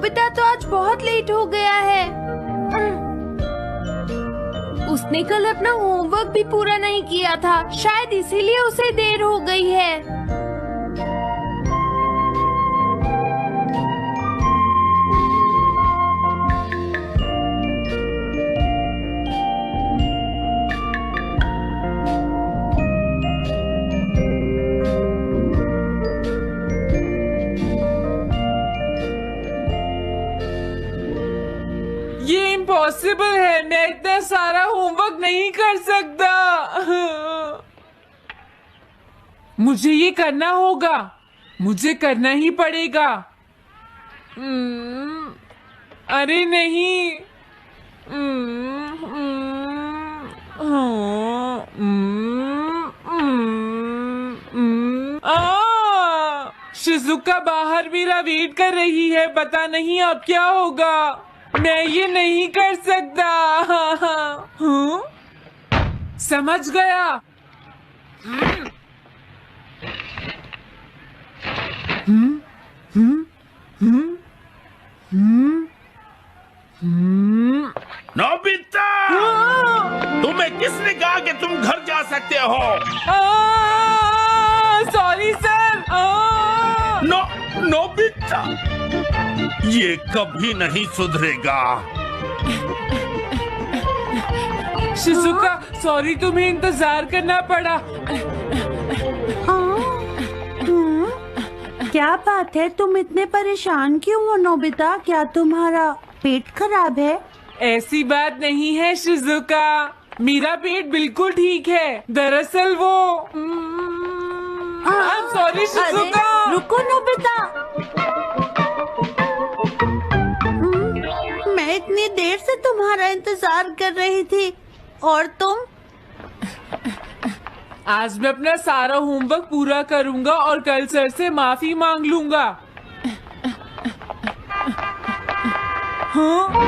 Nobita तो आज बहुत लेट हो गया है। उसने कल अपना होमवर्क भी पूरा नहीं किया था, शायद इसीलिए उसे देर हो गई है। इम्पॉसिबल है, मैं इतना सारा होमवर्क नहीं कर सकता। मुझे ये करना होगा, मुझे करना ही पड़ेगा। अरे नहीं। शिजुका बाहर मेरा वेट कर रही है, पता नहीं अब क्या होगा। मैं ये नहीं कर सकता। समझ गया। नोबिता, तुम्हें किसने कहा कि तुम घर जा सकते हो? Sorry sir. नोबिता, ये कभी नहीं सुधरेगा। शिजुका सॉरी, तुम्हें इंतजार करना पड़ा। क्या बात है, तुम इतने परेशान क्यों हो नोबिता? क्या तुम्हारा पेट खराब है? ऐसी बात नहीं है शिजुका, मेरा पेट बिल्कुल ठीक है। दरअसल वो सॉरी शिजुका। रुको नोबिता, मैं इतनी देर से तुम्हारा इंतजार कर रही थी और तुम? आज मैं अपना सारा होमवर्क पूरा करूंगा और कल सर से माफी मांग लूंगा। हाँ?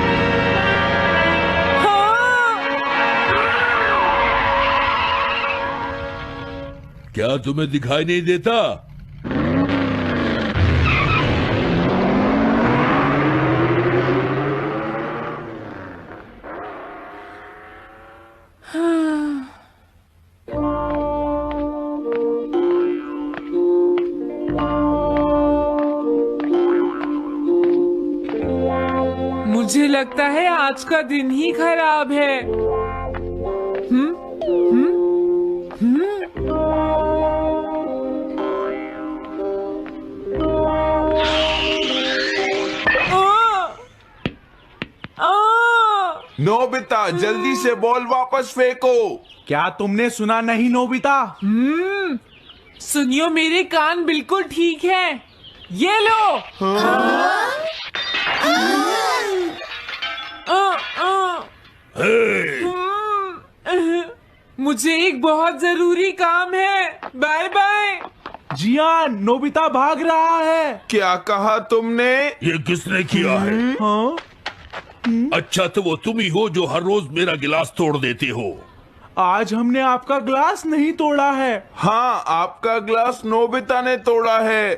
क्या तुम्हें दिखाई नहीं देता? मुझे लगता है आज का दिन ही खराब है। नोबिता, जल्दी से बॉल वापस फेंको। क्या तुमने सुना नहीं नोबिता? सुनियो, मेरे कान बिल्कुल ठीक हैं। ये लो। मुझे एक बहुत जरूरी काम है। Bye bye. जियान, नोबिता भाग रहा है। क्या कहा तुमने? ये किसने किया है? हाँ? अच्छा, तो वो तुम ही हो जो हर रोज मेरा गिलास तोड़ देते हो। आज हमने आपका ग्लास नहीं तोड़ा है। हाँ, आपका ग्लास नोबिता ने तोड़ा है।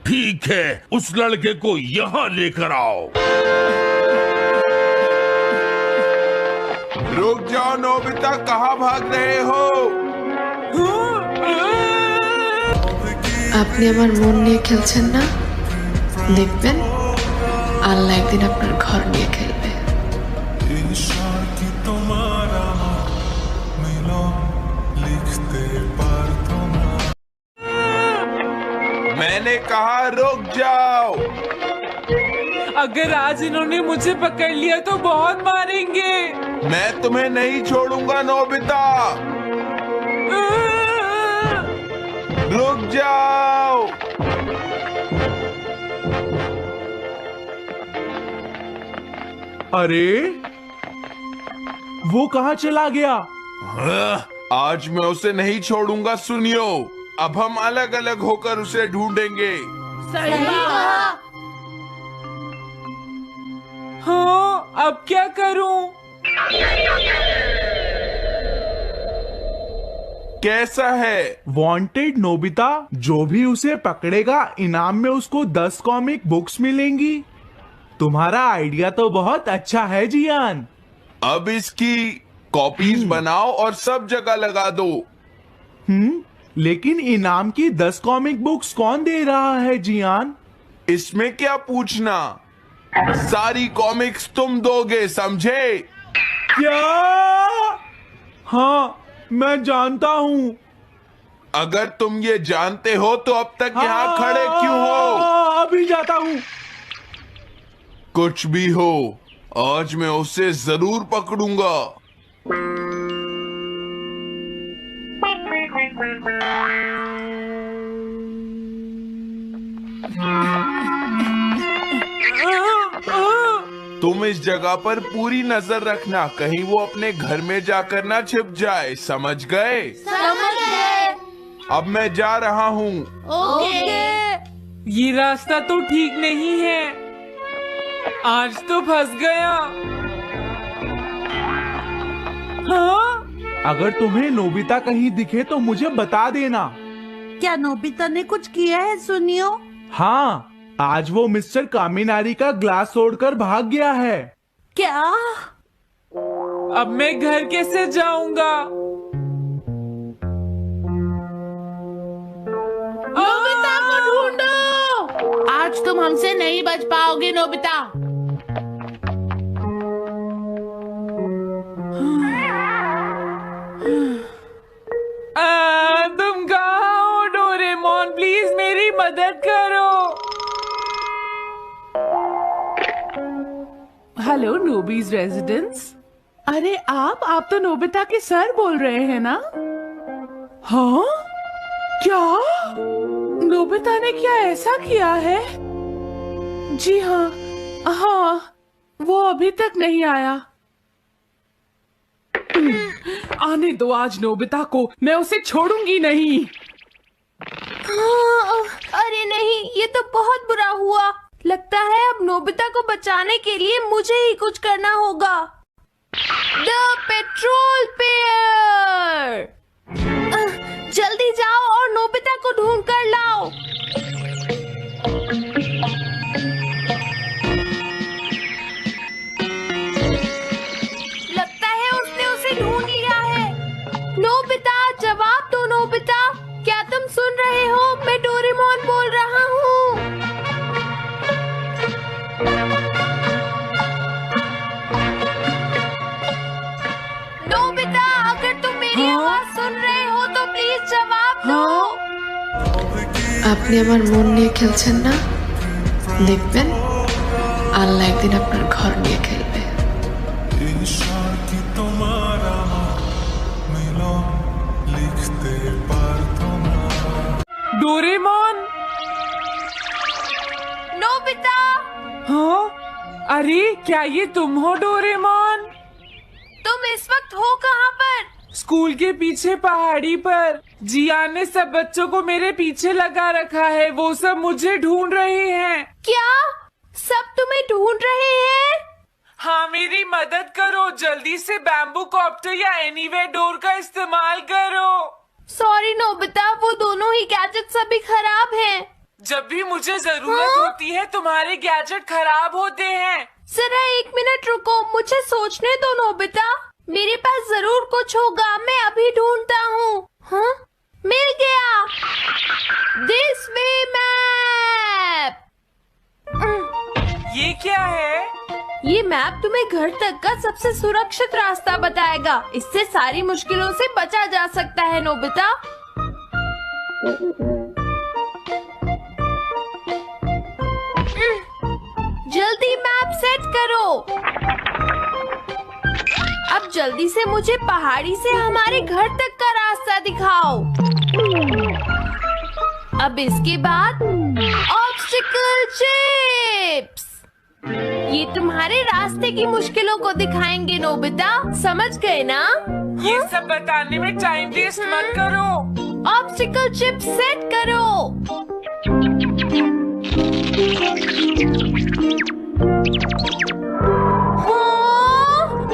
ठीक है, उस लड़के को यहाँ लेकर आओ। रुक जाओ नोबिता, कहाँ भाग रहे हो? আপনি আমার মন নিয়ে খেলছেন না, দেখবেন আল্লাহ একদিন আপনার ঘর নিয়ে খেলবে। मैंने कहा रुक जाओ। अगर आज इन्होंने मुझे पकड़ लिया तो बहुत मारेंगे। मैं तुम्हें नहीं छोड़ूंगा नोबिता, रुक जाओ। अरे वो कहाँ चला गया? आज मैं उसे नहीं छोड़ूंगा। सुनियो, अब हम अलग अलग होकर उसे ढूंढेंगे। सही कहा। हाँ, अब क्या करूं? कैसा है? वांटेड नोबिता, जो भी उसे पकड़ेगा इनाम में उसको 10 कॉमिक बुक्स मिलेंगी। तुम्हारा आइडिया तो बहुत अच्छा है जियान। अब इसकी कॉपीज बनाओ और सब जगह लगा दो। लेकिन इनाम की 10 कॉमिक बुक्स कौन दे रहा है जियान? इसमें क्या पूछना, सारी कॉमिक्स तुम दोगे, समझे? क्या? हाँ, मैं जानता हूँ। अगर तुम ये जानते हो तो अब तक यहाँ खड़े क्यों हो? अभी जाता हूँ। कुछ भी हो, आज मैं उसे जरूर पकड़ूंगा। तुम इस जगह पर पूरी नजर रखना, कहीं वो अपने घर में जाकर ना छिप जाए, समझ गए? समझ गए। अब मैं जा रहा हूँ। ओके। ये रास्ता तो ठीक नहीं है, आज तो फंस गया। हाँ? अगर तुम्हें नोबिता कहीं दिखे तो मुझे बता देना। क्या नोबिता ने कुछ किया है सुनियो? हाँ, आज वो मिस्टर कामिनारी का ग्लास तोड़कर भाग गया है। क्या? अब मैं घर कैसे जाऊंगा? नोबिता को ढूंढो। आज तुम हमसे नहीं बच पाओगे नोबिता। तुम कहाँ हो डोरेमोन? प्लीज मेरी मदद करो। Hello Nobi's residence. अरे आप तो नोबिता के सर बोल रहे हैं ना? हाँ? क्या? नोबिता ने क्या ऐसा किया है? जी हाँ, हाँ, वो अभी तक नहीं आया। आने दो आज नोबिता को, मैं उसे छोड़ूंगी नहीं। अरे नहीं, ये तो बहुत बुरा हुआ। लगता है अब नोबिता को बचाने के लिए मुझे ही कुछ करना होगा। द पेट्रोल पेयर, जल्दी जाओ और नोबिता को ढूंढ कर लाओ। लगता है उसने उसे ढूंढ लिया है। नोबिता, जवाब दो नोबिता, क्या तुम सुन रहे हो? मैं डोरेमोन बोल रहा हूँ। नोबिता, अगर तुम मेरी आवाज सुन रहे हो तो प्लीज जवाब दो। আপনি আমার মন নিয়ে খেলছেন না, দেখবেন আল্লাহ একদিন আপনার ঘর নিয়ে খেলবে। डोरेमोन? नोबिता, हाँ? अरे क्या ये तुम हो डोरेमोन? तुम इस वक्त हो कहाँ पर? स्कूल के पीछे पहाड़ी पर। जियान ने सब बच्चों को मेरे पीछे लगा रखा है, वो सब मुझे ढूंढ रहे हैं। क्या सब तुम्हें ढूंढ रहे हैं? हाँ, मेरी मदद करो, जल्दी से बैम्बू कॉप्टर या एनीवेयर डोर का इस्तेमाल करो। सॉरी नोबिता, वो दोनों ही गैजेट्स अभी खराब हैं। जब भी मुझे जरूरत होती है तुम्हारे गैजेट खराब होते हैं। जरा 1 मिनट रुको, मुझे सोचने दो नोबिता। मेरे पास जरूर कुछ होगा, मैं अभी ढूंढता हूँ। हाँ, मिल गया। This way map. ये क्या है? ये मैप तुम्हें घर तक का सबसे सुरक्षित रास्ता बताएगा। इससे सारी मुश्किलों से बचा जा सकता है नोबिता। जल्दी मैप सेट करो। अब जल्दी से मुझे पहाड़ी से हमारे घर तक का रास्ता दिखाओ। अब इसके बाद ऑब्स्टिकल चिप्स, ये तुम्हारे रास्ते की मुश्किलों को दिखाएंगे नोबिता, समझ गए ना? ये सब बताने में टाइम वेस्ट मत करो। ऑब्स्टिकल चिप्स सेट करो।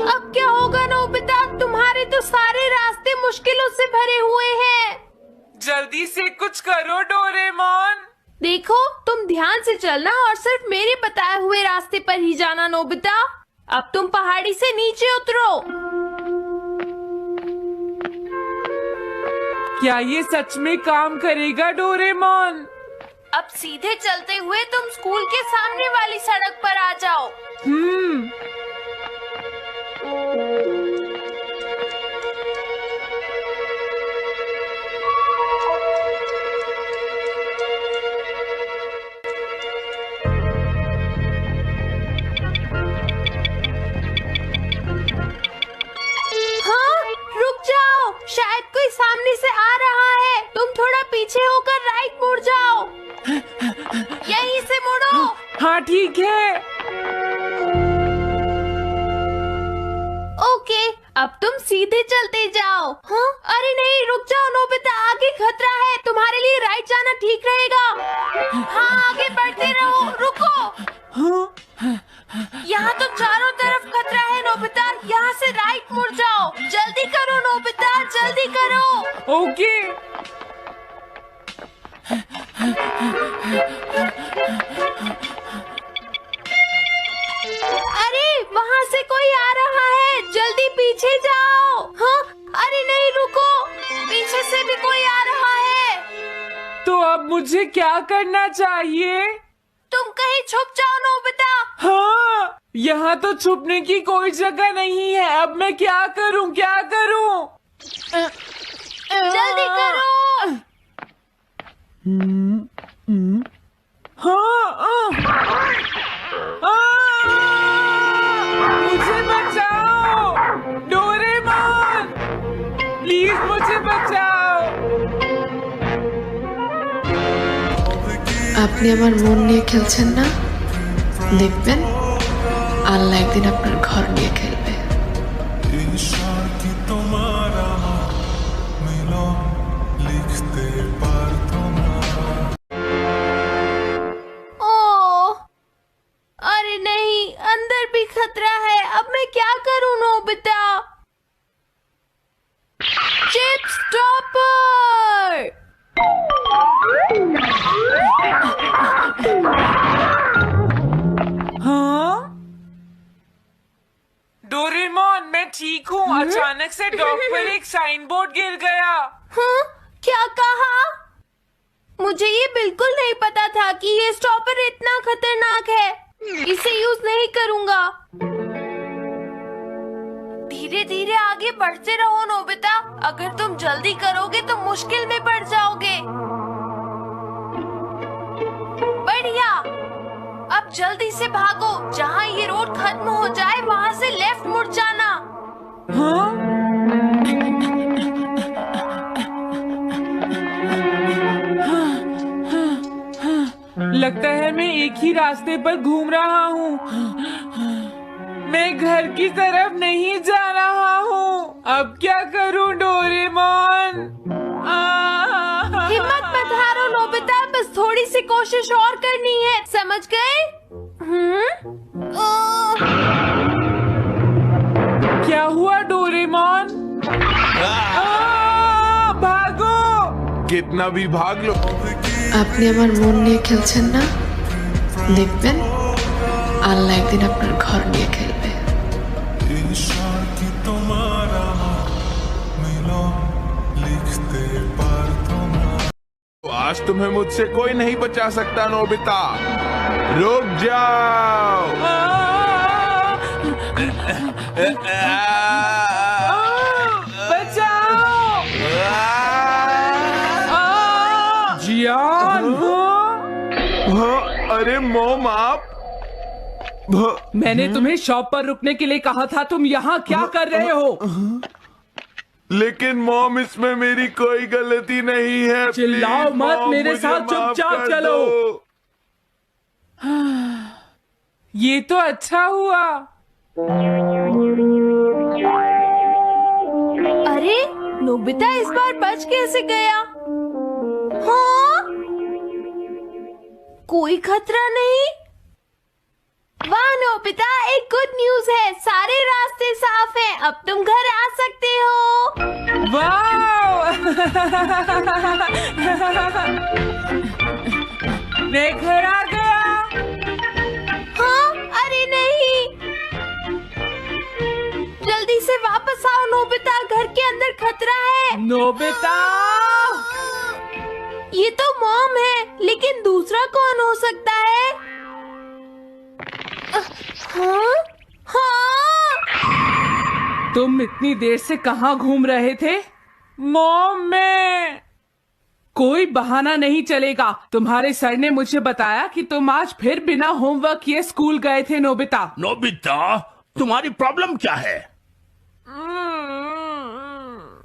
अब क्या होगा नोबिता? तुम्हारे तो सारे रास्ते मुश्किलों से भरे हुए हैं। जल्दी से कुछ करो डोरेमोन। देखो, तुम ध्यान से चलना और सिर्फ मेरे बताए हुए रास्ते पर ही जाना नोबिता। अब तुम पहाड़ी से नीचे उतरो। क्या ये सच में काम करेगा डोरेमोन? अब सीधे चलते हुए तुम स्कूल के सामने वाली सड़क पर आ जाओ। शायद कोई सामने से आ रहा है। तुम थोड़ा पीछे होकर राइट मुड़ जाओ। यहीं से मुड़ो। हाँ ठीक है। ओके, अब तुम सीधे चलते जाओ। हाँ? अरे नहीं, रुक जाओ नोबिता, आगे खतरा है। तुम्हारे लिए राइट जाना ठीक रहेगा। हाँ, आगे बढ़ते रहो। रुको। यहाँ तो चारों तरफ खतरा है नोबिता। यहाँ से राइट मुड़ जाओ। जल्दी करो नोबिता, जल्दी करो। ओके। अरे वहाँ से कोई आ रहा है, जल्दी पीछे जाओ। हाँ? अरे नहीं, रुको, पीछे से भी कोई आ रहा है। तो अब मुझे क्या करना चाहिए? तुम कहीं छुप जाओ नोबिता। हाँ, यहाँ तो छुपने की कोई जगह नहीं है। अब मैं क्या करूँ, क्या करूँ? जल्दी करो। हाँ, मुझे बचाओ डोरेमोन, प्लीज मुझे बचाओ। আপনি আমার মন নিয়ে খেলছেন না, দেখবেন আল্লাহ একদিন আপনার ঘর নিয়ে খেলবে। ओह, अरे नहीं, अंदर भी खतरा है। अब मैं क्या करूं नोबिता? Chip stopper. हाँ? डोरेमोन, मैं ठीक हूँ। अचानक से डॉक पर एक साइन बोर्ड गिर गया। हाँ? क्या कहा? मुझे ये बिल्कुल नहीं पता था कि ये स्टॉपर इतना खतरनाक है। इसे यूज नहीं करूंगा। धीरे धीरे आगे बढ़ते रहो नोबिता। अगर तुम जल्दी करोगे तो मुश्किल में पड़ जाओगे। बढ़िया, अब जल्दी से भागो। जहाँ ये रोड खत्म हो जाए वहाँ से लेफ्ट मुड़ जाना। हाँ? लगता है मैं एक ही रास्ते पर घूम रहा हूँ। मैं घर की तरफ नहीं जा रहा हूँ। अब क्या करूँ डोरेमोन? हिम्मत मत हारो नोबिता, बस थोड़ी सी कोशिश और करनी है, समझ गए? क्या हुआ डोरेमोन? भागो! कितना भी भाग लो। আপনি আমার মন নিয়ে খেলছেন না, দেখবেন আল্লাহ একদিন আপনার ঘর নিয়ে খেলবে। आज तुम्हें मुझसे कोई नहीं बचा सकता नोबिता। रुक जाओ। बचाओ! जियान! हाँ, अरे मोम आप। मैंने तुम्हें शॉप पर रुकने के लिए कहा था। तुम यहाँ क्या कर रहे हो? लेकिन मॉम, इसमें मेरी कोई गलती नहीं है। चिल्लाओ प्लीज, मत, मॉम, मेरे मुझे साथ माफ चुपचाप कर चलो। दो। ये तो अच्छा हुआ। अरे नोबिता इस बार बच कैसे गया? हाँ? कोई खतरा नहीं। वाह नोबिता, एक गुड न्यूज है। सारे रास्ते साफ हैं। अब तुम घर आ सकते हो। वाह! मैं घर आ गया। हाँ, अरे नहीं, जल्दी से वापस आओ नोबिता, घर के अंदर खतरा है। नोबिता, ये तो मॉम है, लेकिन दूसरा कौन हो सकता है? हाँ? हाँ? तुम इतनी देर से कहाँ घूम रहे थे? मॉम मैं कोई बहाना नहीं चलेगा। तुम्हारे सर ने मुझे बताया कि तुम आज फिर बिना होमवर्क किए स्कूल गए थे नोबिता। नोबिता, तुम्हारी प्रॉब्लम क्या है?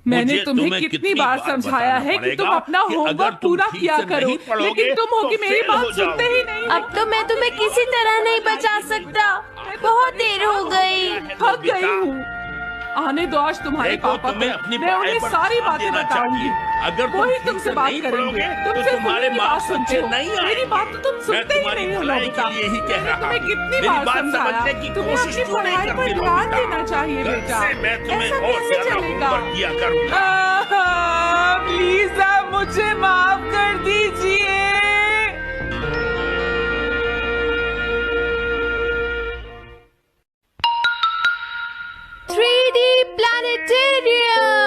मैंने मुझे तुम्हें कितनी बार समझाया है कि तुम अपना होमवर्क पूरा किया करो, लेकिन तुम हो कि मेरी बात सुनते ही नहीं। अब तो मैं तुम्हें किसी तरह नहीं बचा सकता, बहुत देर हो गई। थक गई हूँ। आने दो आज तुम्हारे देखो, पापा तुम्हें को, अपनी मैं उन्हें पढ़ाई पर सारी ध्यान बातें देना बताऊंगी। चाहिए। अगर तुम वही ठीक तुमसे से बात नहीं करेंगे, पढ़ोगे, तुम तो सिर्फ तुम्हारे उन्हीं की बात मार्क्स सुनते अच्छे हो। नहीं मेरी आएंगे। बात तो तुम मैं सुनते ही तुम्हारी नहीं हो भलाई नोबिता। के लिए ही कह मैंने रहा तुम्हें हूँ। कितनी मेरी बार बात समझाया, समझने की तुम्हें कोशिश अपनी क्यों नहीं पढ़ाई पर करती ध्यान नोबिता? देना चाहिए कल बेटा। से मैं तुम्हें ऐसा और कैसे ज्यादा चलेगा? होमवर्क किया करूंगा। प्लीज आप मुझे माफ कर दीजिए। 3D planetarium.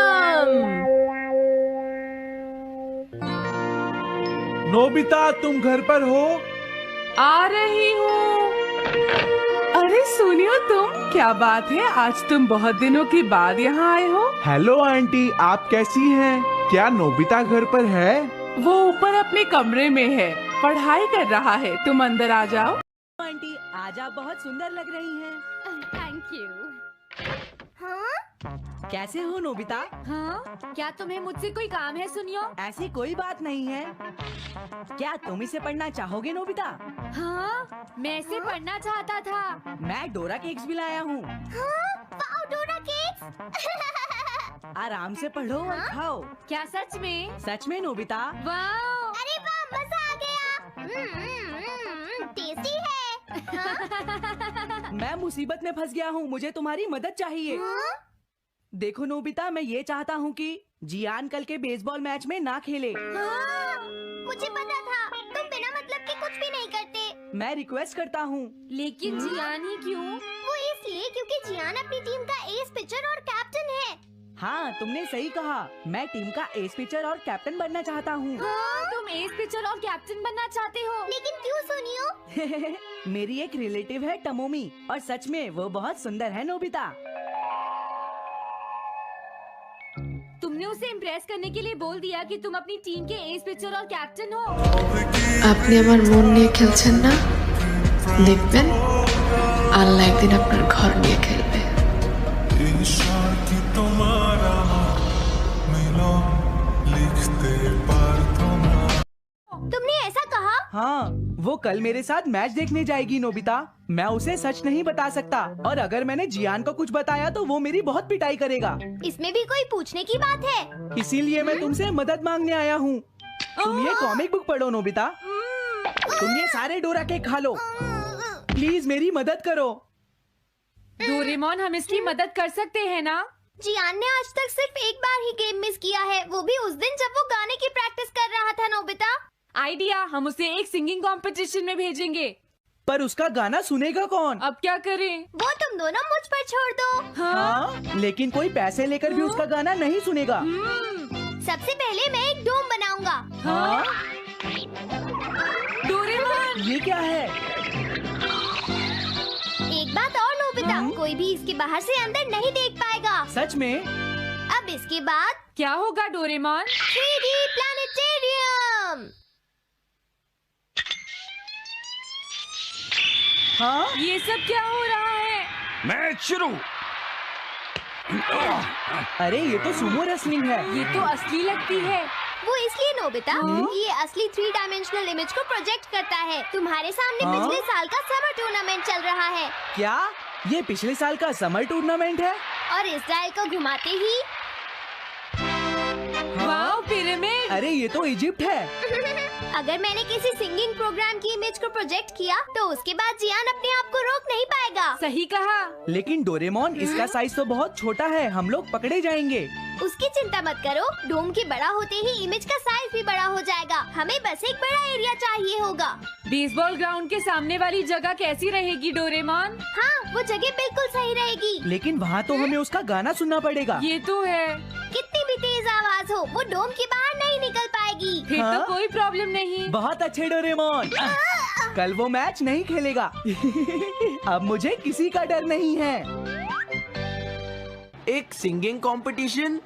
नोबिता, तुम घर पर हो? आ रही हूँ। अरे सुनियो तुम, क्या बात है, आज तुम बहुत दिनों के बाद यहाँ आए हो। हेलो आंटी, आप कैसी हैं? क्या नोबिता घर पर है? वो ऊपर अपने कमरे में है, पढ़ाई कर रहा है। तुम अंदर आ जाओ। आंटी, आज आप बहुत सुंदर लग रही हैं। Thank you. हाँ? कैसे हो नोबिता? हाँ, क्या तुम्हें मुझसे कोई काम है सुनियो? ऐसी कोई बात नहीं है। क्या तुम इसे पढ़ना चाहोगे नोबिता? हाँ, मैं इसे पढ़ना चाहता था। मैं डोरा केक्स भी लाया हूँ। वाओ, डोरा केक्स। आराम से पढ़ो और खाओ। क्या सच में? सच में नोबिता। वाओ, अरे वाह, मजा आ गया। टेस्टी है। मैं मुसीबत में फंस गया हूँ, मुझे तुम्हारी मदद चाहिए। देखो नोबिता, मैं ये चाहता हूँ कि जियान कल के बेसबॉल मैच में ना खेले। मुझे पता था, तुम बिना मतलब के कुछ भी नहीं करते। मैं रिक्वेस्ट करता हूँ। लेकिन जियान ही क्यों? वो इसलिए क्योंकि जियान अपनी टीम का एस पिचर और कैप्टन है। हाँ, तुमने सही कहा। मैं टीम का एस पिचर और कैप्टन बनना चाहता हूँ। तुम एस पिचर और कैप्टन बनना चाहते हो? लेकिन क्यों सुनियो? मेरी एक रिलेटिव है टमोमी, और सच में वो बहुत सुंदर है नोबिता। तुमने उसे इम्प्रेस करने के लिए बोल दिया कि तुम अपनी टीम के एस पिचर और कैप्टन हो। আপনি আমার মন নিয়ে খেলছেন না, দেখবেন আল্লাহ একদিন আপনার ঘর নিয়ে খেলবে। तुमने ऐसा कहा? हाँ, वो कल मेरे साथ मैच देखने जाएगी नोबिता। मैं उसे सच नहीं बता सकता, और अगर मैंने जियान को कुछ बताया तो वो मेरी बहुत पिटाई करेगा। इसमें भी कोई पूछने की बात है? इसीलिए मैं तुमसे मदद मांगने आया हूँ। तुम ये कॉमिक बुक पढ़ो नोबिता। तुम ये सारे डोरा केक खा लो। प्लीज मेरी मदद करो। डोरेमोन, हम इसकी मदद कर सकते हैं ना? जियान ने आज तक सिर्फ एक बार ही गेम मिस किया है, वो भी उस दिन जब वो गाने की प्रैक्टिस कर रहा था। नोबिता, आइडिया, हम उसे एक सिंगिंग कंपटीशन में भेजेंगे। पर उसका गाना सुनेगा कौन? अब क्या करें? वो तुम दोनों मुझ पर छोड़ दो। हाँ, लेकिन कोई पैसे लेकर भी उसका गाना नहीं सुनेगा। सबसे पहले मैं एक डोम बनाऊंगा। हाँ? डोरेमोन, ये क्या है? एक बात और नोबिता, कोई भी इसके बाहर से अंदर नहीं देख पाएगा। सच में? अब इसके बाद क्या होगा डोरेमोन? 3D planetarium. हाँ? ये सब क्या हो रहा है? मैच शुरू। अरे ये तो सुमो रेसलिंग है। ये तो असली लगती है। वो इसलिए नोबिता, ये असली 3 डायमेंशनल इमेज को प्रोजेक्ट करता है। तुम्हारे सामने हाँ? पिछले साल का समर टूर्नामेंट चल रहा है। क्या ये पिछले साल का समर टूर्नामेंट है? और इस डायल को घुमाते ही वाओ, पिरामिड। अरे ये तो इजिप्ट है। अगर मैंने किसी सिंगिंग प्रोग्राम की इमेज को प्रोजेक्ट किया तो उसके बाद जियान अपने आप को रोक नहीं पाएगा। सही कहा। लेकिन डोरेमोन, इसका साइज तो बहुत छोटा है, हम लोग पकड़े जाएंगे। उसकी चिंता मत करो, डोम के बड़ा होते ही इमेज का साइज भी बड़ा हो जाएगा। हमें बस एक बड़ा एरिया चाहिए होगा। बेसबॉल ग्राउंड के सामने वाली जगह कैसी रहेगी डोरेमोन? हाँ, वो जगह बिल्कुल सही रहेगी। लेकिन वहाँ तो हमें उसका गाना सुनना पड़ेगा। ये तो है। कितनी भी तेज आवाज हो, वो डोम के बाहर नहीं निकल पाएगी। फिर हाँ? तो कोई प्रॉब्लम नहीं। बहुत अच्छे डोरेमोन। कल वो मैच नहीं खेलेगा। अब मुझे किसी का डर नहीं है। एक सिंगिंग कंपटीशन?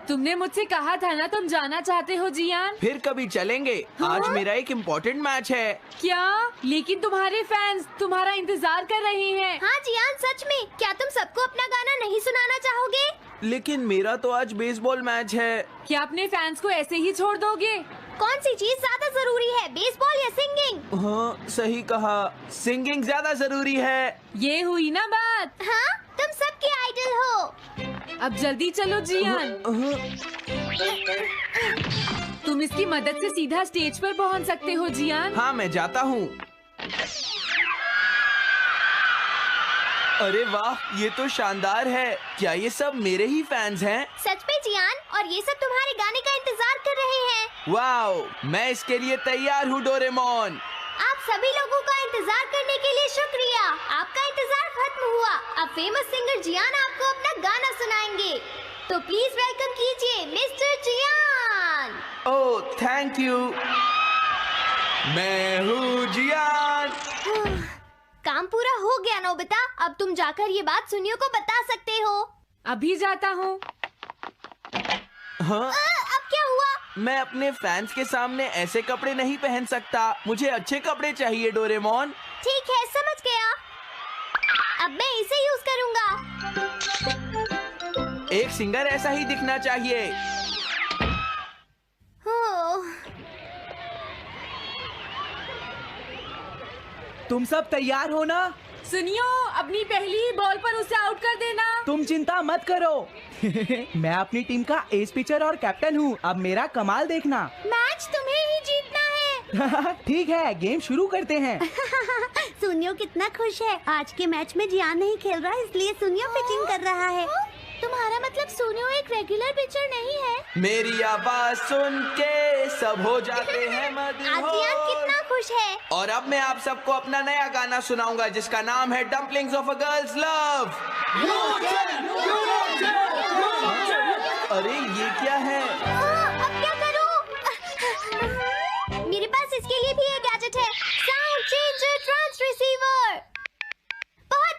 तुमने मुझसे कहा था ना तुम जाना चाहते हो जियान। फिर कभी चलेंगे। आज मेरा एक इम्पोर्टेंट मैच है। क्या? लेकिन तुम्हारे फैंस तुम्हारा इंतजार कर रहे हैं। हाँ जियान, सच में। क्या तुम सबको अपना गाना नहीं सुनाना चाहोगे? लेकिन मेरा तो आज बेसबॉल मैच है। क्या अपने फैंस को ऐसे ही छोड़ दोगे? कौन सी चीज ज्यादा जरूरी है, बेसबॉल या सिंगिंग? हाँ, सही कहा। सिंगिंग ज्यादा जरूरी है। ये हुई ना बात। हाँ, तुम सबके आइडल हो। अब जल्दी चलो जियान। तुम इसकी मदद से सीधा स्टेज पर पहुंच सकते हो जियान। हाँ, मैं जाता हूँ। अरे वाह, ये तो शानदार है। क्या ये सब मेरे ही फैंस हैं? सच में जियान, और ये सब तुम्हारे गाने का इंतजार कर रहे हैं। वाओ, मैं इसके लिए तैयार हूँ डोरेमोन। आप सभी लोगों का इंतजार करने के लिए शुक्रिया। आपका इंतजार खत्म हुआ। अब फेमस सिंगर जियान आपको अपना गाना सुनाएंगे। तो प्लीज वेलकम कीजिए mister Jian. Oh, thank you. मैं हूँ जियान। काम पूरा हो गया नोबिता। अब तुम जाकर ये बात सुनियो को बता सकते हो। अभी जाता हूँ। हाँ? अब क्या हुआ? मैं अपने फैंस के सामने ऐसे कपड़े नहीं पहन सकता। मुझे अच्छे कपड़े चाहिए डोरेमोन। ठीक है, समझ गया। अब मैं इसे यूज करूँगा। एक सिंगर ऐसा ही दिखना चाहिए। तुम सब तैयार हो ना? सुनियो, अपनी पहली ही बॉल पर उसे आउट कर देना। तुम चिंता मत करो। मैं अपनी टीम का एस पिचर और कैप्टन हूँ। अब मेरा कमाल देखना। मैच तुम्हें ही जीतना है। ठीक है, गेम शुरू करते हैं। सुनियो कितना खुश है। आज के मैच में जियान नहीं खेल रहा, इसलिए सुनियो पिचिंग कर रहा है। तुम्हारा मतलब सुनियो एक रेगुलर पिचर नहीं है? मेरी आवाज सुन के सब हो जाते हैं मदहोश। आज जियान कितना खुश है। और अब मैं आप सबको अपना नया गाना सुनाऊंगा जिसका नाम है dumplings of a girls love. अरे ये क्या है? अब क्या करूं? मेरे पास इसके लिए भी एक गैजेट है, साउंड चेंजर ट्रांस रिसीवर। बहुत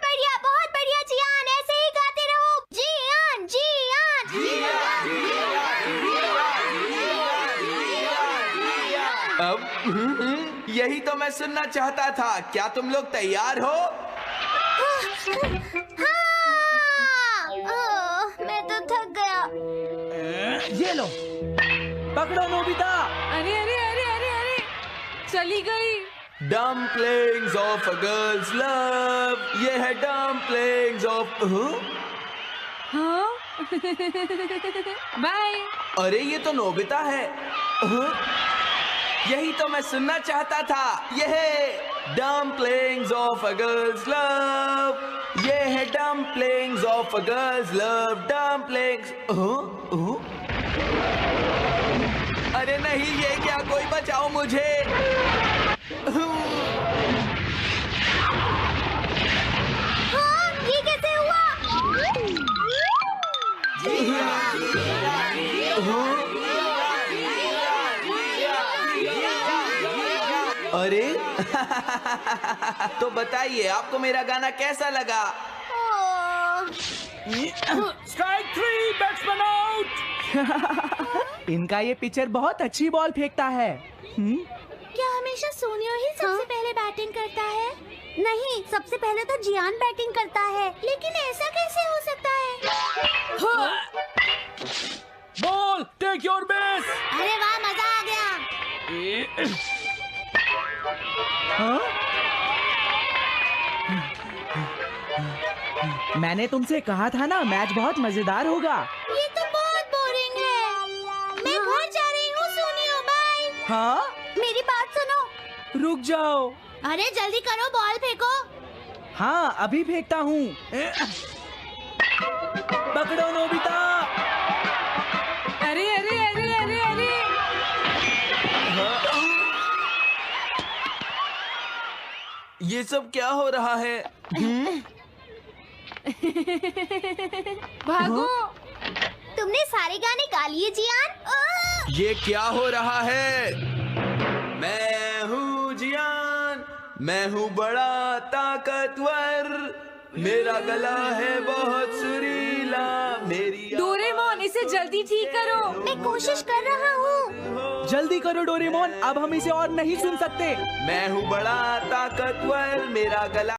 बढ़िया जियान, ऐसे ही गाते रहो। जियान जियान अब यही तो मैं सुनना चाहता था। क्या तुम लोग तैयार हो? मैं तो थक गया। ये लो, पकड़ो नोबिता। अरे अरे अरे अरे अरे, चली गई। Dumplings of a girls love. ये है डम्पलिंग्स ऑफ। हाँ? बाय। अरे ये तो नोबिता है। यही तो मैं सुनना चाहता था। ये है dumplings of a girls love. ये है dumplings of a girls love. Dumplings. अरे नहीं, ये क्या? कोई बचाओ मुझे। हाँ, ये कैसे हुआ? अरे तो बताइए, आपको मेरा गाना कैसा लगा? Strike 3, batsman out. इनका ये पिचर बहुत अच्छी बॉल फेंकता है। क्या हमेशा सोनियो ही सबसे पहले बैटिंग करता है? नहीं, सबसे पहले तो जियान बैटिंग करता है। लेकिन ऐसा कैसे हो सकता है? Ball, take your base. अरे वाह, मजा आ गया। मैंने तुमसे कहा था ना, मैच बहुत मजेदार होगा। ये तो बहुत बोरिंग है। मैं घर जा रही हूँ सोनियो, बाय। हाँ? मेरी बात सुनो। रुक जाओ। अरे जल्दी करो, बॉल फेंको। हाँ, अभी फेंकता हूँ। पकड़ो नोबिता। अरे अरे अरे अरे अरे ये सब क्या हो रहा है? भागो। तुमने सारे गाने गा लिए जियान? ये क्या हो रहा है? मैं हूँ जियान, मैं हूँ बड़ा ताकतवर, मेरा गला है बहुत सुरीला, मेरी डोरेमोन, इसे जल्दी ठीक करो। मैं कोशिश कर रहा हूँ। जल्दी करो डोरेमोन, अब हम इसे और नहीं सुन सकते। मैं हूँ बड़ा ताकतवर, मेरा गला